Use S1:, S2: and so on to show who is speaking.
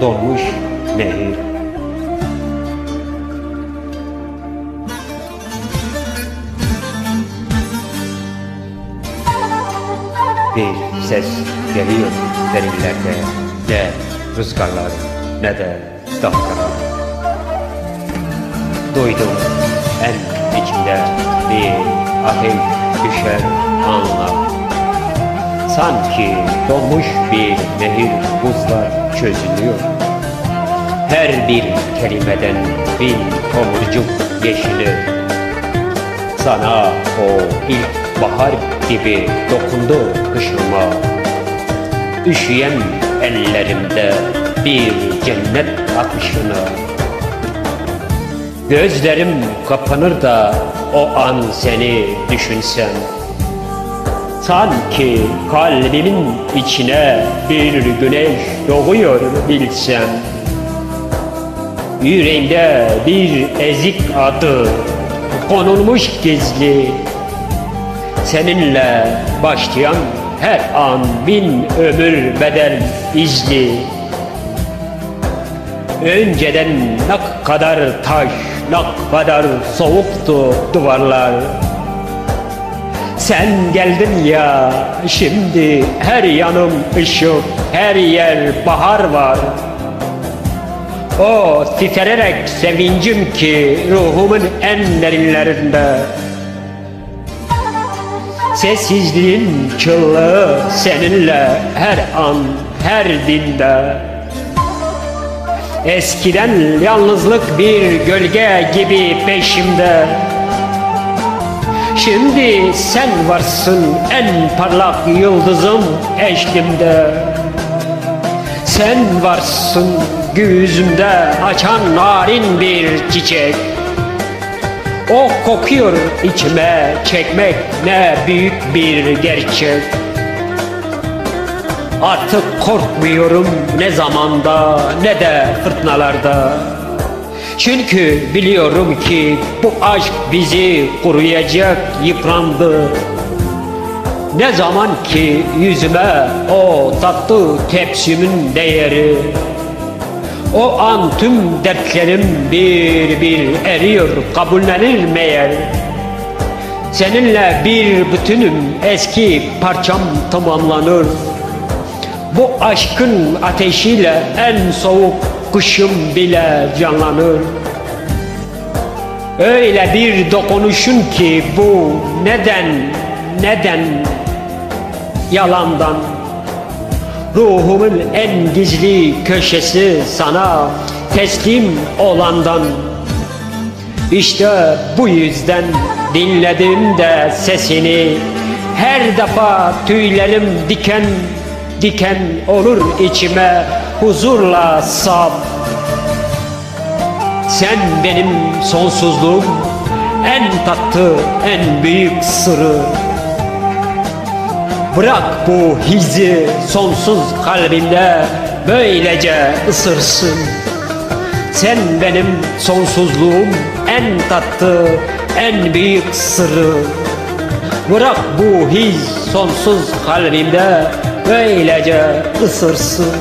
S1: donmuş nehir. Bir ses geliyor derinlerde, ne rüzgarlar ne de dalgalar. Duydum en içimde bir ateş düşer anla. Sanki donmuş bir nehir buzla çözülüyor. Her bir kelimeden bin tomurcuk yeşili. Sana o ilk bahar gibi dokundu kışıma. Üşüyen ellerimde bir cennet akışını. Gözlerim kapanır da o an seni düşünsem. Sanki kalbimin içine bir güneş doğuyor bilsem. Yüreğimde bir ezik adı konulmuş gizli. Seninle başlayan her an bin ömür bedel izli. Önceden ne kadar taş, ne kadar soğuktu duvarlar. Sen geldin ya, şimdi her yanım ışık, her yer bahar var. O titreyerek sevincim ki ruhumun en derinlerinde. Sessizliğin çığlığı seninle her an, her dinde. Eskiden yalnızlık bir gölge gibi peşimde. Şimdi sen varsın en parlak yıldızım eşlimde. Sen varsın göğsümde açan narin bir çiçek. O kokuyor içime çekmek ne büyük bir gerçek. Artık korkmuyorum ne zamanda ne de fırtınalarda. Çünkü biliyorum ki bu aşk bizi koruyacak, yıprandı. Ne zaman ki yüzüme o tatlı tepsimin değeri, o an tüm dertlerim bir bir eriyor, kabullenir meğer. Seninle bir bütünüm, eski parçam tamamlanır. Bu aşkın ateşiyle en soğuk kışım bile canlanır. Öyle bir dokunuşun ki bu neden yalandan. Ruhumun en gizli köşesi sana teslim olandan. İşte bu yüzden dinlediğimde sesini her defa tüylerim diken diken olur içime huzurla sap. Sen benim sonsuzluğum, en tatlı, en büyük sırrı. Bırak bu hissi sonsuz kalbimde böylece ısırsın. Sen benim sonsuzluğum, en tatlı, en büyük sırrı. Bırak bu his sonsuz kalbimde böylece ısırsın.